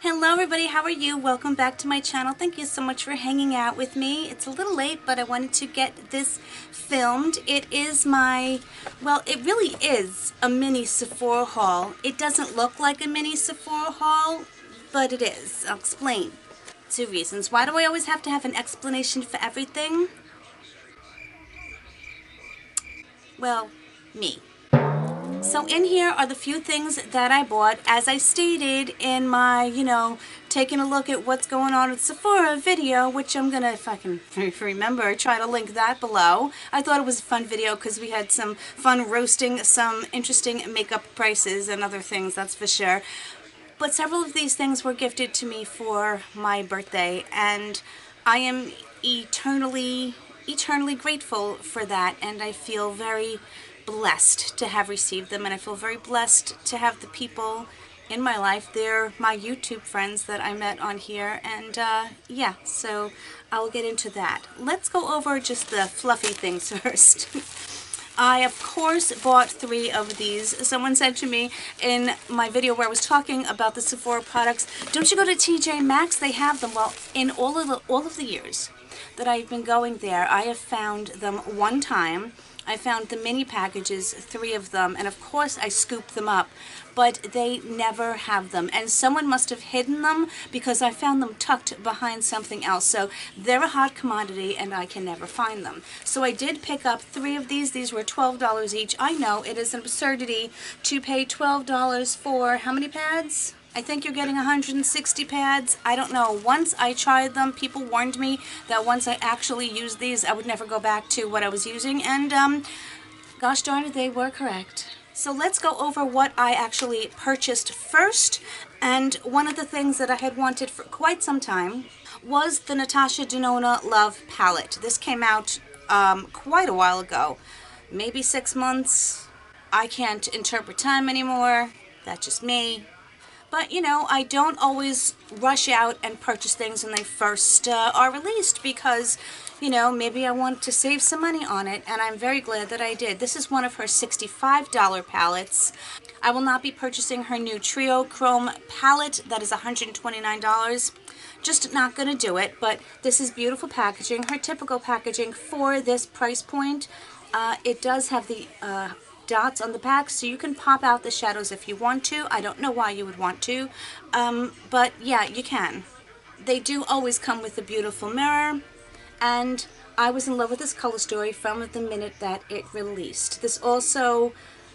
Hello everybody, how are you? Welcome back to my channel. Thank you so much for hanging out with me. It's a little late, but I wanted to get this filmed. It is it really is a mini Sephora haul. It doesn't look like a mini Sephora haul, but it is. I'll explain. Two reasons. Why do I always have to have an explanation for everything? Well, me. So in here are the few things that I bought. As I stated in my, taking a look at what's going on with Sephora video, which I'm going to, if I can remember, try to link that below. I thought it was a fun video because we had some fun roasting some interesting makeup prices and other things, that's for sure. But several of these things were gifted to me for my birthday, and I am eternally grateful for that, and I feel very blessed to have received them, and I feel very blessed to have the people in my life. They're my YouTube friends that I met on here, and yeah, so I'll get into that. Let's go over just the fluffy things first. I, of course, bought 3 of these. Someone said to me in my video where I was talking about the Sephora products, don't you go to TJ Maxx? They have them. Well, in all of the years that I've been going there, I have found them one time. I found the mini packages, 3 of them, and of course I scooped them up, but they never have them, and someone must have hidden them because I found them tucked behind something else. So they're a hot commodity and I can never find them. So I did pick up 3 of these. These were $12 each. I know it is an absurdity to pay $12 for how many pads? I think you're getting 160 pads. I don't know. Once I tried them, people warned me that once I actually used these, I would never go back to what I was using. And gosh darn it, they were correct. So let's go over what I actually purchased first. And one of the things that I had wanted for quite some time was the Natasha Denona Love palette. This came out quite a while ago. Maybe 6 months. I can't interpret time anymore. That's just me. But, I don't always rush out and purchase things when they first are released because, maybe I want to save some money on it, and I'm very glad that I did. This is one of her $65 palettes. I will not be purchasing her new Trio Chrome palette. That is $129. Just not going to do it, but this is beautiful packaging. Her typical packaging for this price point. It does have the dots on the back, so you can pop out the shadows if you want to. I don't know why you would want to, but yeah, you can. They do always come with a beautiful mirror, and I was in love with this color story from the minute that it released. This also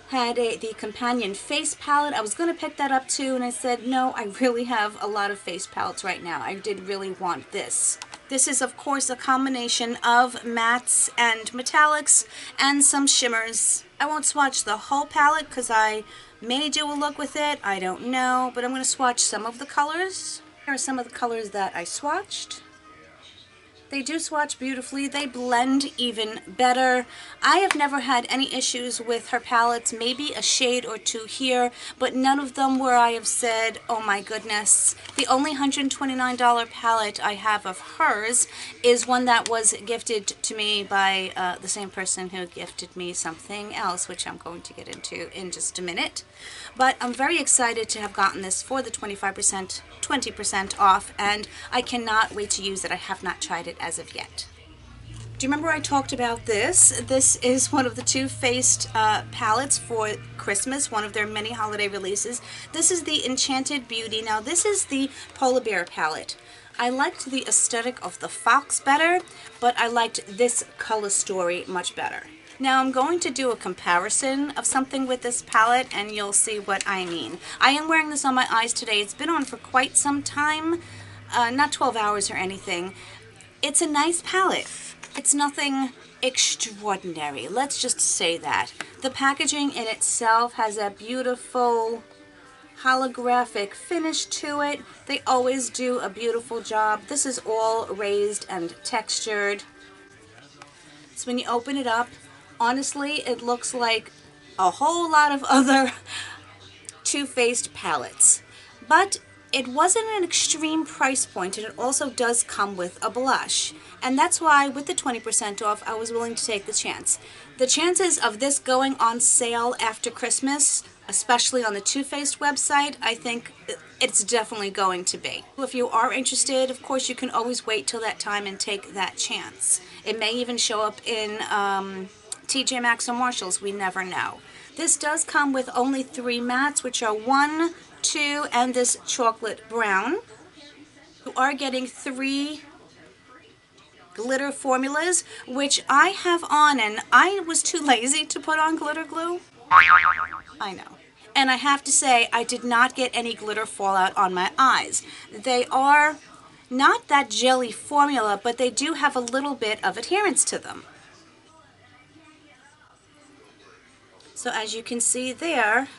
had the companion face palette. I was going to pick that up too, and I said, no, I really have a lot of face palettes right now. I did really want this. This is, of course, a combination of mattes and metallics and some shimmers. I won't swatch the whole palette because I may do a look with it. I don't know, but I'm going to swatch some of the colors. Here are some of the colors that I swatched. They do swatch beautifully. They blend even better. I have never had any issues with her palettes, maybe a shade or 2 here, but none of them where I have said, oh my goodness. The only $129 palette I have of hers is one that was gifted to me by the same person who gifted me something else, which I'm going to get into in just a minute. But I'm very excited to have gotten this for the 20% off, and I cannot wait to use it. I have not tried it as of yet. Do you remember I talked about this? This is one of the 2 Faced palettes for Christmas, one of their many holiday releases. This is the Enchanted Beauty. Now this is the Polar Bear palette. I liked the aesthetic of the fox better, but I liked this color story much better. Now I'm going to do a comparison of something with this palette, and you'll see what I mean. I am wearing this on my eyes today. It's been on for quite some time, not 12 hours or anything. It's a nice palette. It's nothing extraordinary. Let's just say that. The packaging in itself has a beautiful holographic finish to it. They always do a beautiful job. This is all raised and textured. So when you open it up, honestly, it looks like a whole lot of other Too Faced palettes. But it wasn't an extreme price point, and it also does come with a blush. And that's why, with the 20% off, I was willing to take the chance. The chances of this going on sale after Christmas, especially on the Too Faced website, I think it's definitely going to be. If you are interested, of course, you can always wait till that time and take that chance. It may even show up in TJ Maxx or Marshalls, we never know. This does come with only 3 mattes, which are 1, 2, and this chocolate brown. You are getting 3 glitter formulas, which I have on, and I was too lazy to put on glitter glue. I know. And I have to say, I did not get any glitter fallout on my eyes. They are not that jelly formula, but they do have a little bit of adherence to them. So as you can see there,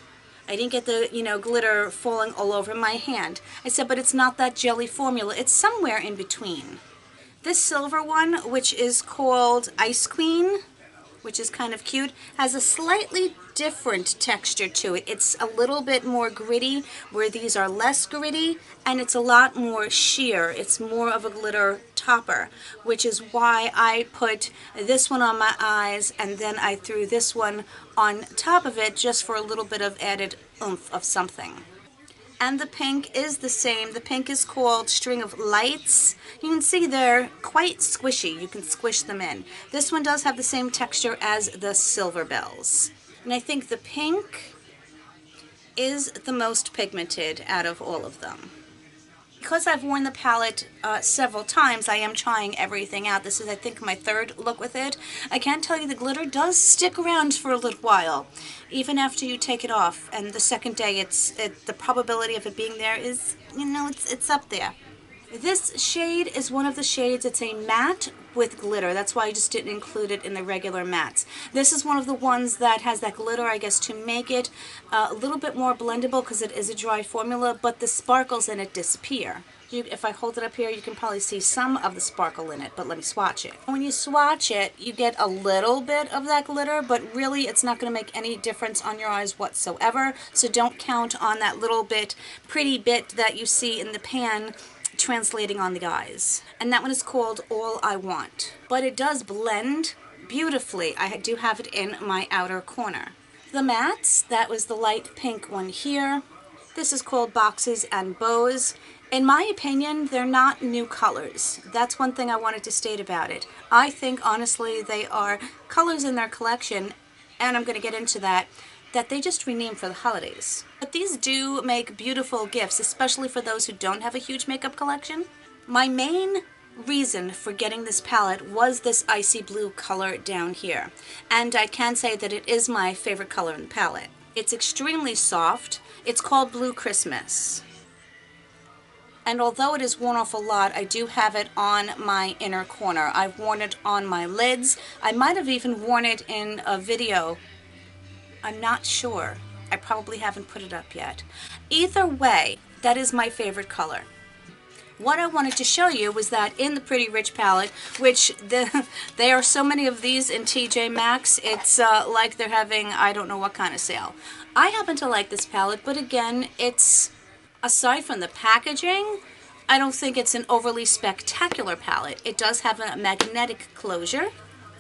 I didn't get the, glitter falling all over my hand. I said, but it's not that jelly formula. It's somewhere in between. This silver one, which is called Ice Queen, which is kind of cute, has a slightly different texture to it. It's a little bit more gritty, where these are less gritty, and it's a lot more sheer. It's more of a glitter topper, which is why I put this one on my eyes, and then I threw this one on top of it just for a little bit of added oomph of something. And the pink is the same. The pink is called String of Lights. You can see they're quite squishy. You can squish them in. This one does have the same texture as the Silver Bells. And I think the pink is the most pigmented out of all of them. Because I've worn the palette several times, I am trying everything out. This is, I think, my 3rd look with it. I can tell you the glitter does stick around for a little while, even after you take it off. And the second day, the probability of it being there is, it's up there. This shade is one of the shades. It's a matte with glitter. That's why I just didn't include it in the regular mattes. This is one of the ones that has that glitter, I guess, to make it a little bit more blendable, because it is a dry formula, but the sparkles in it disappear. If I hold it up here, you can probably see some of the sparkle in it, but let me swatch it. When you swatch it, you get a little bit of that glitter, but really it's not going to make any difference on your eyes whatsoever, so don't count on that little bit, pretty bit that you see in the pan translating on the eyes. And that one is called All I Want. But it does blend beautifully. I do have it in my outer corner. The mattes, that was the light pink one here. This is called Boxes and Bows. In my opinion, they're not new colors. That's one thing I wanted to state about it. I think, honestly, they are colors in their collection, and I'm going to get into that they just renamed for the holidays. But these do make beautiful gifts, especially for those who don't have a huge makeup collection. My main reason for getting this palette was this icy blue color down here. And I can say that it is my favorite color in the palette. It's extremely soft. It's called Blue Christmas. And although it is worn off a lot, I do have it on my inner corner. I've worn it on my lids. I might have even worn it in a video. I'm not sure. I probably haven't put it up yet. Either way, that is my favorite color. What I wanted to show you was that in the Pretty Rich palette, which there are so many of these in TJ Maxx, it's like they're having I don't know what kind of sale. I happen to like this palette, but again, it's, aside from the packaging, I don't think it's an overly spectacular palette. It does have a magnetic closure.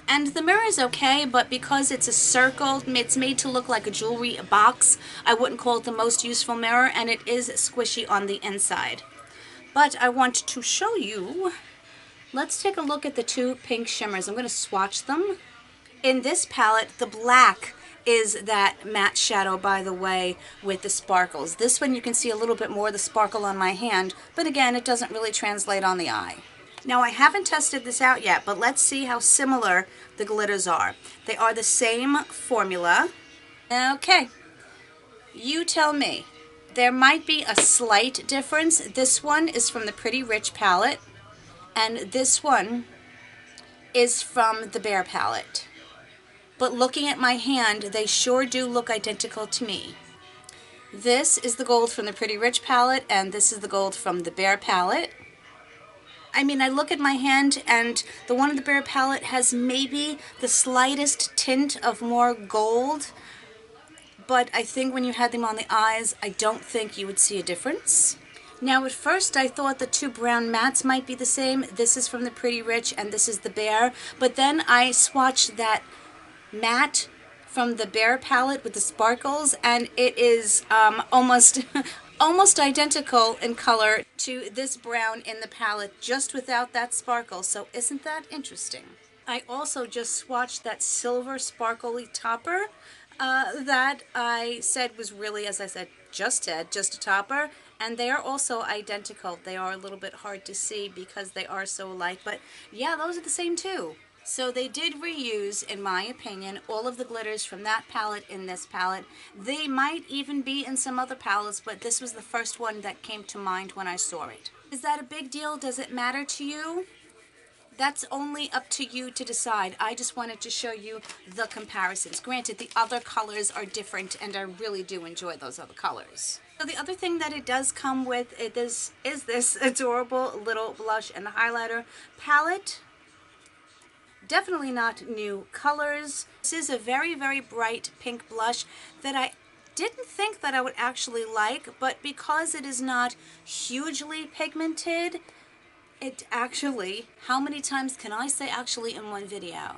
And the mirror is okay, but because it's a circle, it's made to look like a jewelry box. I wouldn't call it the most useful mirror, and it is squishy on the inside. But I want to show you, let's take a look at the 2 pink shimmers. I'm going to swatch them. In this palette, the black is that matte shadow, by the way, with the sparkles. This one you can see a little bit more of the sparkle on my hand, but again, it doesn't really translate on the eye. Now, I haven't tested this out yet, but let's see how similar the glitters are. They are the same formula. Okay, you tell me. There might be a slight difference. This one is from the Pretty Rich palette, and this one is from the Bare palette. But looking at my hand, they sure do look identical to me. This is the gold from the Pretty Rich palette, and this is the gold from the Bare palette. I mean, I look at my hand, and the one in the Bare palette has maybe the slightest tint of more gold, but I think when you had them on the eyes, I don't think you would see a difference. Now, at first, I thought the 2 brown mattes might be the same. This is from the Pretty Rich, and this is the Bare, but then I swatched that matte from the Bare palette with the sparkles, and it is almost almost identical in color to this brown in the palette, just without that sparkle. So isn't that interesting? I also just swatched that silver sparkly topper that I said was really, as I said, just a topper. And they are also identical. They are a little bit hard to see because they are so alike. But yeah, those are the same too. So they did reuse, in my opinion, all of the glitters from that palette in this palette. They might even be in some other palettes, but this was the first one that came to mind when I saw it. Is that a big deal? Does it matter to you? That's only up to you to decide. I just wanted to show you the comparisons. Granted, the other colors are different, and I really do enjoy those other colors. So the other thing that it does come with is this adorable little blush and highlighter palette. Definitely not new colors. This is a very, very bright pink blush that I didn't think that I would actually like, but because it is not hugely pigmented, it actually, how many times can I say actually in one video?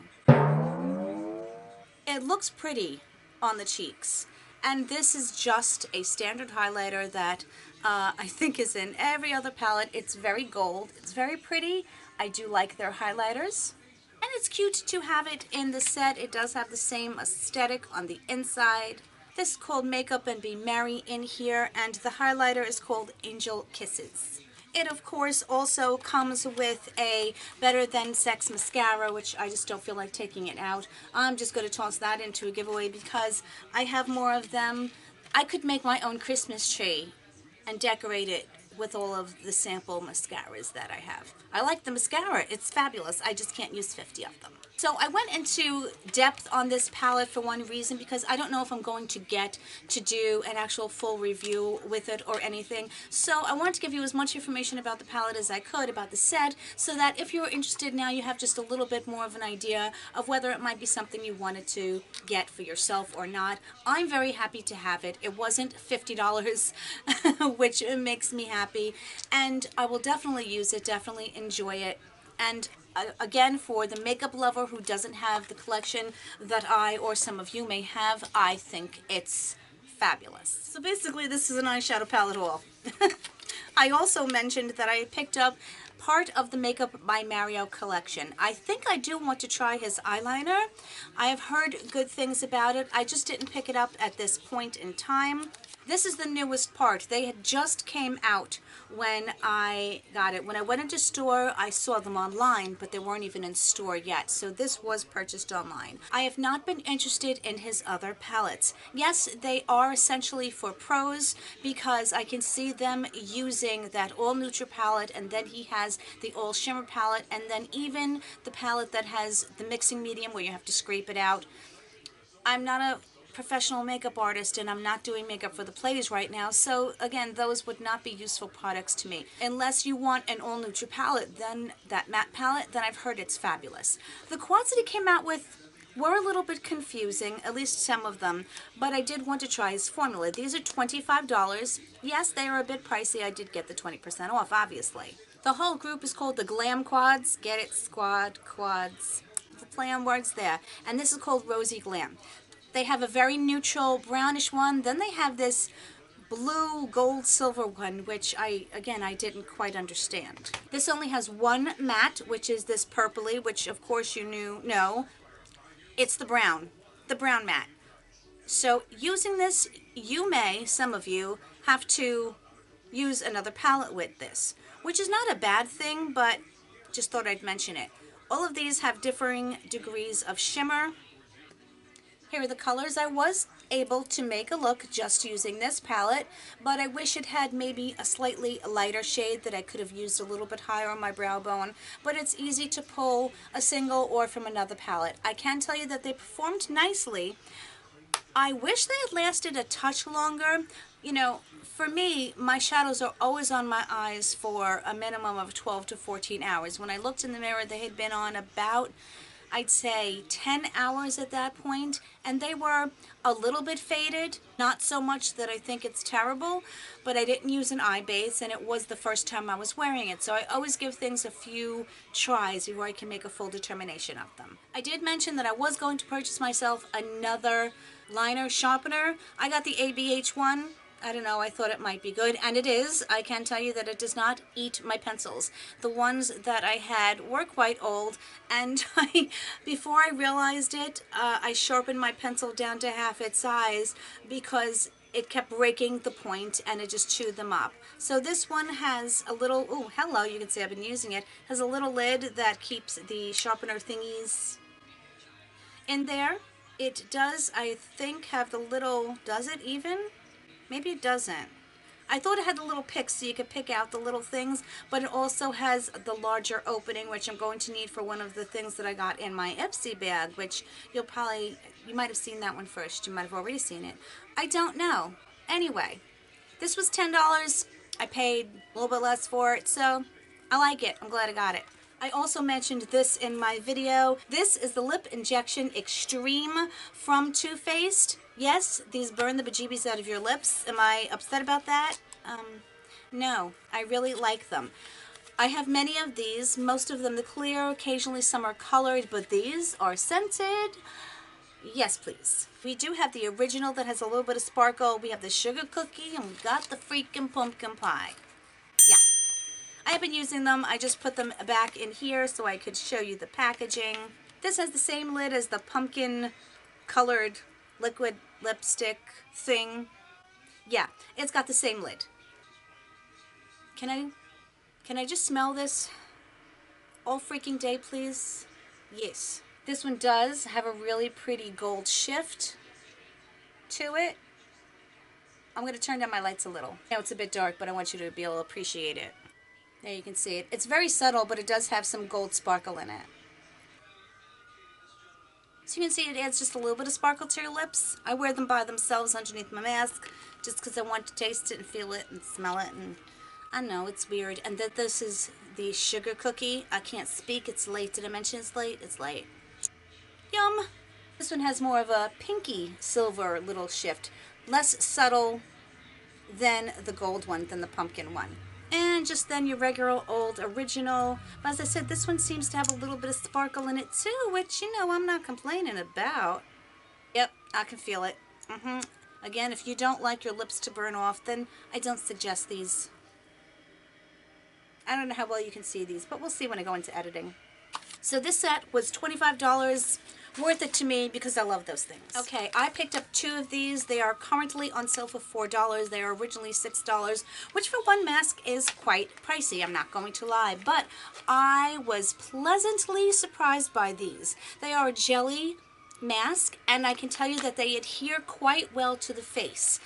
It looks pretty on the cheeks. And this is just a standard highlighter that I think is in every other palette. It's very gold. It's very pretty. I do like their highlighters. And it's cute to have it in the set. It does have the same aesthetic on the inside. This is called Makeup and Be Merry in here, and the highlighter is called Angel Kisses. It, of course, also comes with a Better Than Sex mascara, which I just don't feel like taking it out. I'm just going to toss that into a giveaway because I have more of them. I could make my own Christmas tree and decorate it with all of the sample mascaras that I have. I like the mascara. It's fabulous. I just can't use 50 of them. So I went into depth on this palette for one reason, because I don't know if I'm going to get to do an actual full review with it or anything. So I wanted to give you as much information about the palette as I could, about the set, so that if you're interested now, you have just a little bit more of an idea of whether it might be something you wanted to get for yourself or not. I'm very happy to have it. It wasn't $50, which makes me happy, and I will definitely use it, definitely enjoy it. And again, for the makeup lover who doesn't have the collection that I or some of you may have, I think it's fabulous. So basically, this is an eyeshadow palette haul. I also mentioned that I picked up part of the Makeup by Mario collection. I think I do want to try his eyeliner. I have heard good things about it. I just didn't pick it up at this point in time. This is the newest part. They had just came out when I got it. When I went into store, I saw them online, but they weren't even in store yet. So this was purchased online. I have not been interested in his other palettes. Yes, they are essentially for pros, because I can see them using that all neutral palette, and then he has the all shimmer palette, and then even the palette that has the mixing medium where you have to scrape it out. I'm not a professional makeup artist, and I'm not doing makeup for the plays right now, so again, those would not be useful products to me. Unless you want an all neutral palette, then that matte palette, then I've heard it's fabulous. The quads that he came out with were a little bit confusing, at least some of them, but I did want to try his formula. These are $25. Yes, they are a bit pricey. I did get the 20% off, obviously. The whole group is called the Glam Quads. Get it? Squad, quads. The play on words there. And this is called Rosy Glam. They have a very neutral brownish one. Then they have this blue gold silver one, which I didn't quite understand. This only has one matte, which is this purpley, which of course you know. It's the brown matte. So using this, you may, some of you, have to use another palette with this, which is not a bad thing, but just thought I'd mention it. All of these have differing degrees of shimmer. Here are the colors. I was able to make a look just using this palette, but I wish it had maybe a slightly lighter shade that I could have used a little bit higher on my brow bone, but it's easy to pull a single or from another palette. I can tell you that they performed nicely. I wish they had lasted a touch longer. You know, for me, my shadows are always on my eyes for a minimum of 12 to 14 hours. When I looked in the mirror, they had been on about, I'd say, 10 hours at that point, and they were a little bit faded. Not so much that I think it's terrible, but I didn't use an eye base, and it was the first time I was wearing it, so I always give things a few tries before I can make a full determination of them. I did mention that I was going to purchase myself another liner sharpener. I got the ABH one. I don't know, I thought it might be good, and it is. I can tell you that it does not eat my pencils. The ones that I had were quite old, and before I realized it, I sharpened my pencil down to half its size because it kept breaking the point and it just chewed them up. So this one has a little, oh, hello, you can see I've been using it, has a little lid that keeps the sharpener thingies in there. It does, I think, have the little, does it even? Maybe it doesn't. I thought it had the little picks so you could pick out the little things, but it also has the larger opening, which I'm going to need for one of the things that I got in my Ipsy bag, which you might have seen that one first. You might have already seen it. I don't know. Anyway, this was $10. I paid a little bit less for it, so I like it. I'm glad I got it. I also mentioned this in my video. This is the Lip Injection Extreme from Too Faced. Yes, these burn the bejeebies out of your lips. Am I upset about that? No, I really like them. I have many of these, most of them the clear, occasionally some are colored, but these are scented. Yes, please. We do have the original that has a little bit of sparkle. We have the sugar cookie, and we got the freaking pumpkin pie. Yeah. I have been using them. I just put them back in here so I could show you the packaging. This has the same lid as the pumpkin colored liquid lipstick thing. Yeah, it's got the same lid. Can I just smell this all freaking day, please? Yes. This one does have a really pretty gold shift to it. I'm going to turn down my lights a little. Now it's a bit dark, but I want you to be able to appreciate it. There you can see it. It's very subtle, but it does have some gold sparkle in it. So you can see it adds just a little bit of sparkle to your lips. I wear them by themselves underneath my mask just because I want to taste it and feel it and smell it. And I know, it's weird. And that this is the sugar cookie. I can't speak. It's late. Did I mention it's late? It's late. Yum. This one has more of a pinky silver little shift. Less subtle than the gold one, than the pumpkin one. And just then your regular old original. But as I said, this one seems to have a little bit of sparkle in it too, which, you know, I'm not complaining about. Yep, I can feel it. Again, if you don't like your lips to burn off, then I don't suggest these. I don't know how well you can see these, but we'll see when I go into editing. So this set was $25. Worth it to me because I love those things. Okay, I picked up 2 of these. They are currently on sale for $4. They are originally $6, which for one mask is quite pricey, I'm not going to lie. But I was pleasantly surprised by these. They are a jelly mask, and I can tell you that they adhere quite well to the face.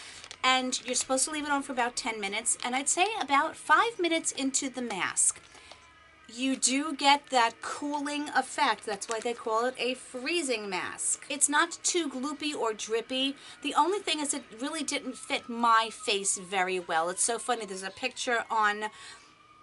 And you're supposed to leave it on for about 10 minutes, and I'd say about 5 minutes into the mask, you do get that cooling effect. That's why they call it a freezing mask. It's not too gloopy or drippy. The only thing is it really didn't fit my face very well. It's so funny. There's a picture on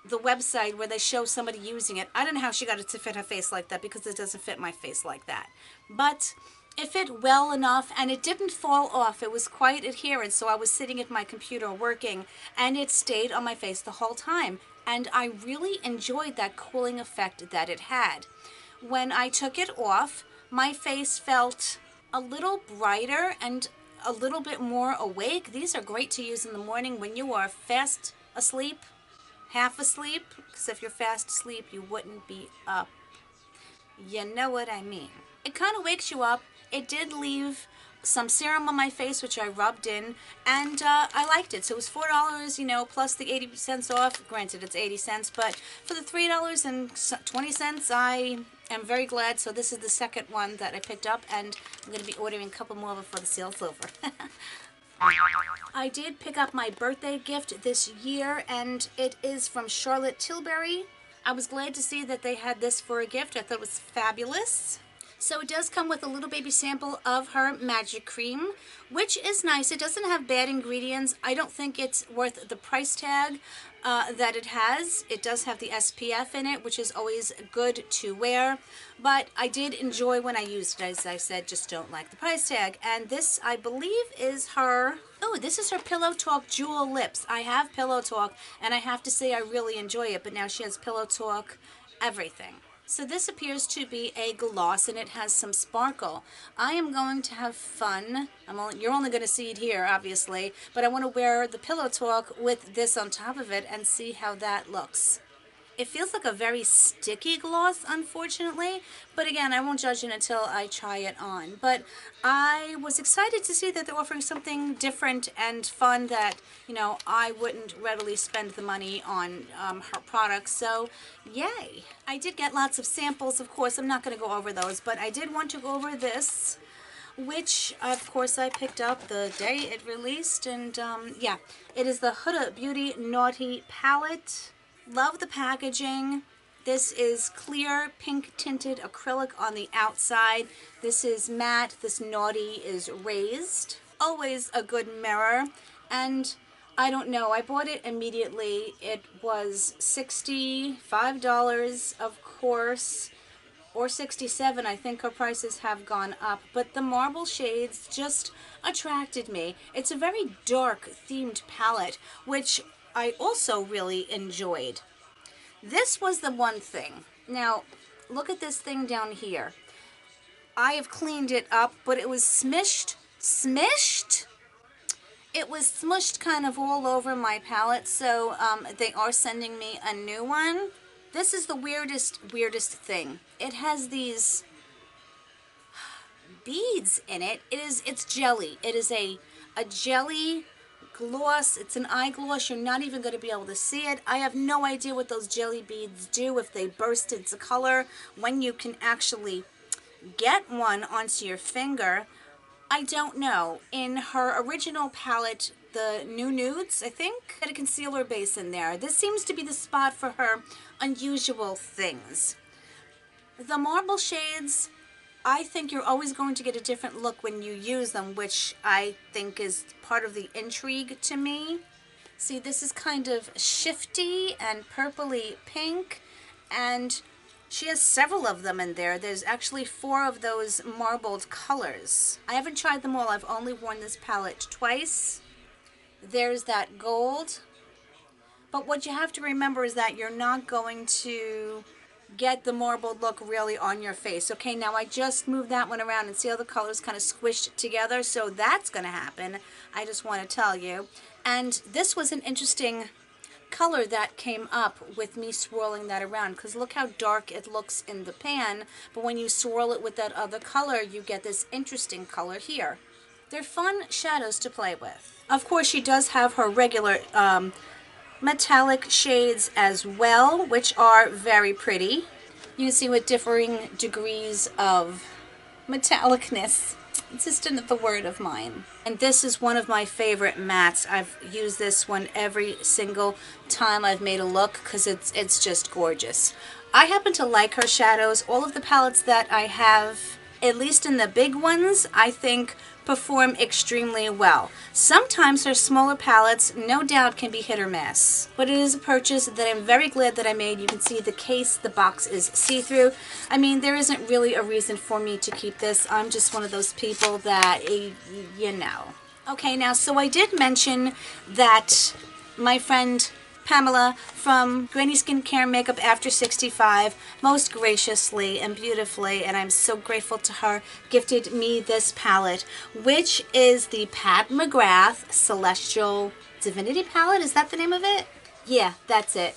the website where they show somebody using it. I don't know how she got it to fit her face like that because it doesn't fit my face like that. But it fit well enough and it didn't fall off. It was quite adherent. So I was sitting at my computer working and it stayed on my face the whole time. And I really enjoyed that cooling effect that it had. When I took it off, my face felt a little brighter and a little bit more awake. These are great to use in the morning when you are fast asleep, half asleep, because if you're fast asleep, you wouldn't be up. You know what I mean. It kind of wakes you up. It did leave some serum on my face, which I rubbed in, and I liked it. So it was $4, you know, plus the 80 cents off. Granted, it's 80 cents, but for the $3.20, I am very glad. So this is the second one that I picked up, and I'm going to be ordering a couple more before the sale's over. I did pick up my birthday gift this year, and it is from Charlotte Tilbury. I was glad to see that they had this for a gift. I thought it was fabulous. So it does come with a little baby sample of her magic cream, which is nice. It doesn't have bad ingredients. I don't think it's worth the price tag that it has. It does have the SPF in it, which is always good to wear. But I did enjoy when I used it. As I said, just don't like the price tag. And this, I believe, is her... Oh, this is her Pillow Talk Jewel Lips. I have Pillow Talk, and I have to say I really enjoy it. But now she has Pillow Talk everything. So this appears to be a gloss and it has some sparkle. I am going to have fun. You're only going to see it here, obviously, but I want to wear the Pillow Talk with this on top of it and see how that looks. It feels like a very sticky gloss, unfortunately, but again, I won't judge it until I try it on. But I was excited to see that they're offering something different and fun that, you know, I wouldn't readily spend the money on her products, so yay. I did get lots of samples, of course. I'm not going to go over those, but I did want to go over this, which of course I picked up the day it released, and yeah, it is the Huda Beauty Naughty Palette. Love the packaging. This is clear pink tinted acrylic on the outside. This is matte. This Naughty is raised. Always a good mirror. And I don't know, I bought it immediately. It was $65, of course, or $67. I think her prices have gone up, but the marble shades just attracted me. It's a very dark themed palette, which I also really enjoyed. This was the one thing. Now, look at this thing down here. I have cleaned it up, but it was smished. Smished? It was smushed kind of all over my palette, so they are sending me a new one. This is the weirdest thing. It has these beads in it. It's jelly. It is a jelly gloss. It's an eye gloss. You're not even going to be able to see it. I have no idea what those jelly beads do, if they burst into color, when you can actually get one onto your finger. I don't know. In her original palette, the new Nudes, I think, had a concealer base in there. This seems to be the spot for her unusual things. The marble shades, I think you're always going to get a different look when you use them, which I think is part of the intrigue to me. See, this is kind of shifty and purpley pink, and she has several of them in there. There's actually 4 of those marbled colors. I haven't tried them all. I've only worn this palette twice. There's that gold. But what you have to remember is that you're not going to get the marbled look really on your face. Okay, now I just moved that one around and see how the colors kind of squished together, so that's going to happen. I just want to tell you. And this was an interesting color that came up with me swirling that around, because look how dark it looks in the pan, but when you swirl it with that other color, you get this interesting color here. They're fun shadows to play with. Of course, she does have her regular metallic shades as well, which are very pretty. You can see with differing degrees of metallicness. It's just another word of mine. And this is one of my favorite mattes. I've used this one every single time I've made a look because it's just gorgeous. I happen to like her shadows. All of the palettes that I have, at least in the big ones, I think perform extremely well. Sometimes her smaller palettes, no doubt, can be hit or miss. But it is a purchase that I'm very glad that I made. You can see the case, the box is see-through. I mean, there isn't really a reason for me to keep this. I'm just one of those people that, you know. Okay, now, so I did mention that my friend Pamela from Granny Skincare Makeup After 65 most graciously and beautifully, and I'm so grateful to her, gifted me this palette, which is the Pat McGrath Celestial Divinity palette. Is that the name of it? Yeah, that's it.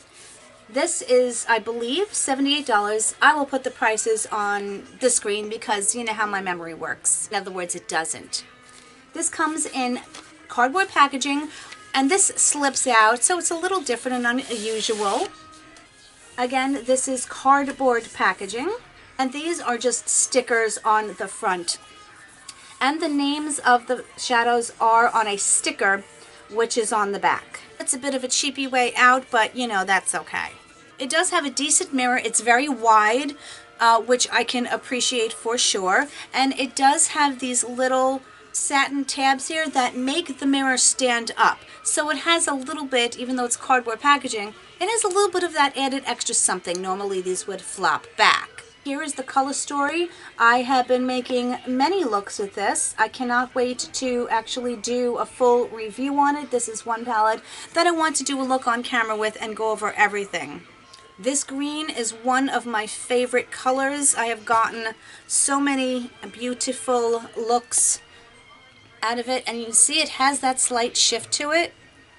This is, I believe, $78. I will put the prices on the screen because you know how my memory works. In other words, it doesn't. This comes in cardboard packaging, and this slips out, so it's a little different and unusual. Again, this is cardboard packaging, and these are just stickers on the front. And the names of the shadows are on a sticker, which is on the back. It's a bit of a cheapy way out, but you know, that's okay. It does have a decent mirror. It's very wide, which I can appreciate for sure. And it does have these little satin tabs here that make the mirror stand up. So it has a little bit, even though it's cardboard packaging, it has a little bit of that added extra something. Normally these would flop back. Here is the color story. I have been making many looks with this. I cannot wait to actually do a full review on it. This is one palette that I want to do a look on camera with and go over everything. This green is one of my favorite colors. I have gotten so many beautiful looks out of it, and you can see it has that slight shift to it.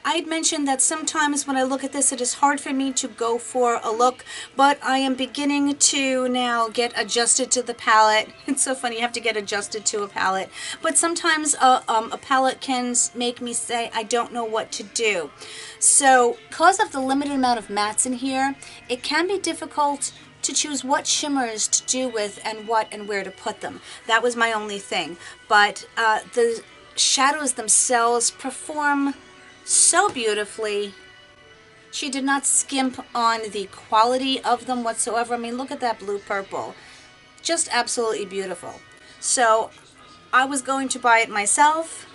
I had mentioned that sometimes when I look at this, it is hard for me to go for a look, but I am beginning to now get adjusted to the palette. It's so funny, you have to get adjusted to a palette. But sometimes a palette can make me say, I don't know what to do. So because of the limited amount of mattes in here, it can be difficult to choose what shimmers to do with and what and where to put them. That was my only thing. But the shadows themselves perform so beautifully. She did not skimp on the quality of them whatsoever. I mean, look at that blue purple. Just absolutely beautiful. So I was going to buy it myself.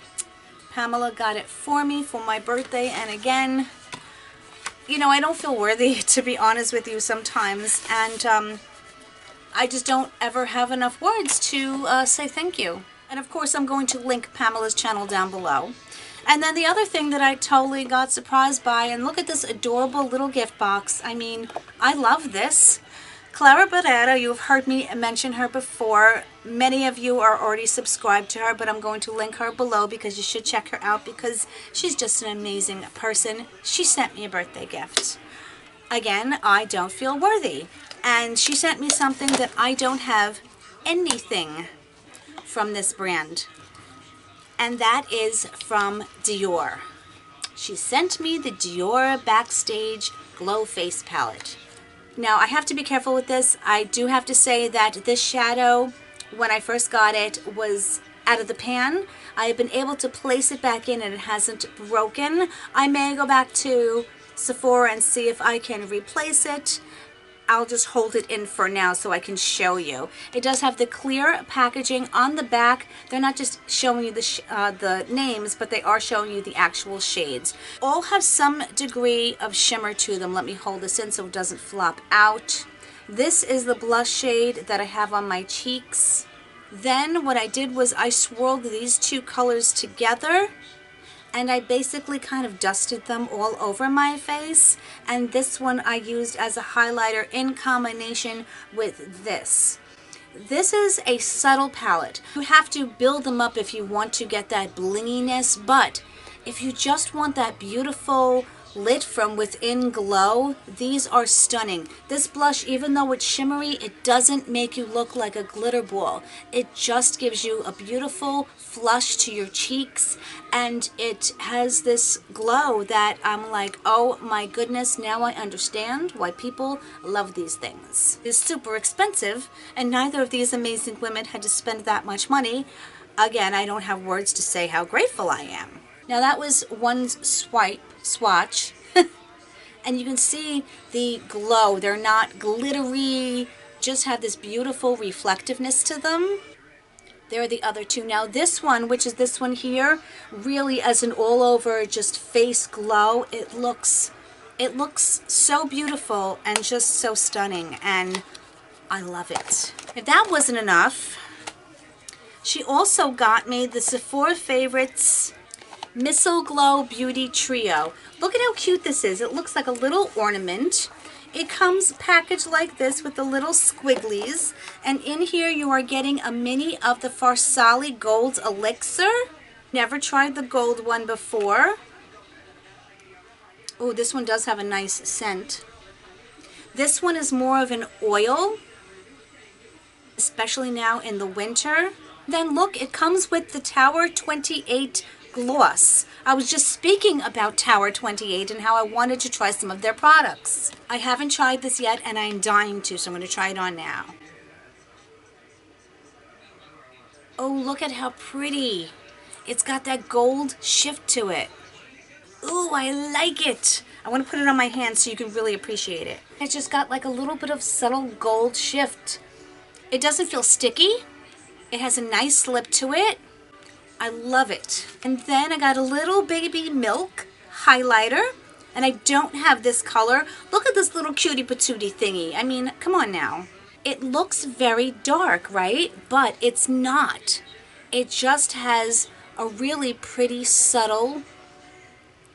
Pamela got it for me for my birthday, and again, you know, I don't feel worthy, to be honest with you, sometimes, and I just don't ever have enough words to say thank you. And of course, I'm going to link Pamela's channel down below. And then the other thing that I totally got surprised by, and look at this adorable little gift box. I mean, I love this. Clara Barrera, you've heard me mention her before. Many of you are already subscribed to her, but I'm going to link her below because you should check her out because she's just an amazing person. She sent me a birthday gift. Again, I don't feel worthy. And she sent me something that I don't have anything from this brand. And that is from Dior. She sent me the Dior Backstage Glow Face Palette. Now, I have to be careful with this. I do have to say that this shadow, when I first got it, was out of the pan. I have been able to place it back in and it hasn't broken. I may go back to Sephora and see if I can replace it. I'll just hold it in for now so I can show you. It does have the clear packaging on the back. They're not just showing you the names, but they are showing you the actual shades. All have some degree of shimmer to them. Let me hold this in so it doesn't flop out. This is the blush shade that I have on my cheeks. Then what I did was I swirled these two colors together, and I basically kind of dusted them all over my face, and this one I used as a highlighter in combination with this. This is a subtle palette. You have to build them up if you want to get that blinginess, but if you just want that beautiful lit from within glow, these are stunning. This blush, even though it's shimmery, it doesn't make you look like a glitter ball. It just gives you a beautiful flush to your cheeks, and it has this glow that I'm like, oh my goodness, now I understand why people love these things. It's super expensive, and neither of these amazing women had to spend that much money. Again, I don't have words to say how grateful I am. Now that was one swatch, and you can see the glow. They're not glittery, just have this beautiful reflectiveness to them. There are the other two. Now this one, which is this one here, really as an all over just face glow, it looks so beautiful and just so stunning, and I love it. If that wasn't enough, she also got me the Sephora Favorites Mistle Glow Beauty Trio. Look at how cute this is. It looks like a little ornament. It comes packaged like this with the little squigglies, and in here you are getting a mini of the Farsali Gold Elixir. Never tried the gold one before. Oh, this one does have a nice scent. This one is more of an oil, especially now in the winter. Then look, it comes with the Tower 28 gloss. I was just speaking about Tower 28 and how I wanted to try some of their products. I haven't tried this yet, and I'm dying to, so I'm going to try it on now. Oh, look at how pretty. It's got that gold shift to it. Ooh, I like it. I want to put it on my hand so you can really appreciate it. It's just got like a little bit of subtle gold shift. It doesn't feel sticky. It has a nice slip to it. I love it. And then I got a little baby milk highlighter, and I don't have this color. Look at this little cutie patootie thingy. I mean, come on now. It looks very dark, right? But it's not. It just has a really pretty subtle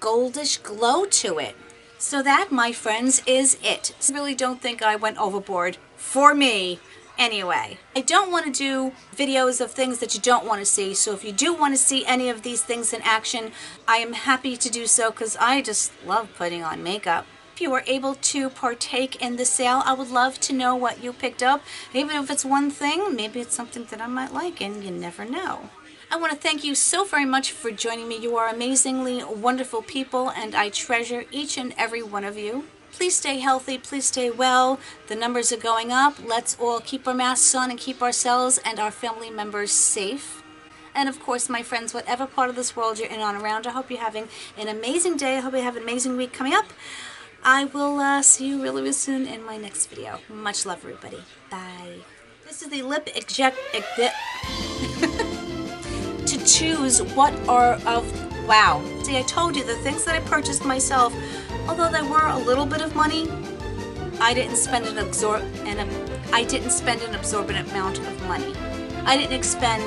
goldish glow to it. So that, my friends, is it. I really don't think I went overboard for me. Anyway, I don't want to do videos of things that you don't want to see, so if you do want to see any of these things in action, I am happy to do so because I just love putting on makeup. If you were able to partake in the sale, I would love to know what you picked up. Even if it's one thing, maybe it's something that I might like, and you never know. I want to thank you so very much for joining me. You are amazingly wonderful people, and I treasure each and every one of you. Please stay healthy, please stay well. The numbers are going up. Let's all keep our masks on and keep ourselves and our family members safe. And of course, my friends, whatever part of this world you're in on around, I hope you're having an amazing day. I hope you have an amazing week coming up. I will see you really soon in my next video. Much love, everybody. Bye. This is the lip eject... to choose what are of... Wow. See, I told you, the things that I purchased myself, although they were a little bit of money, I didn't spend an absorbent amount of money. I didn't expend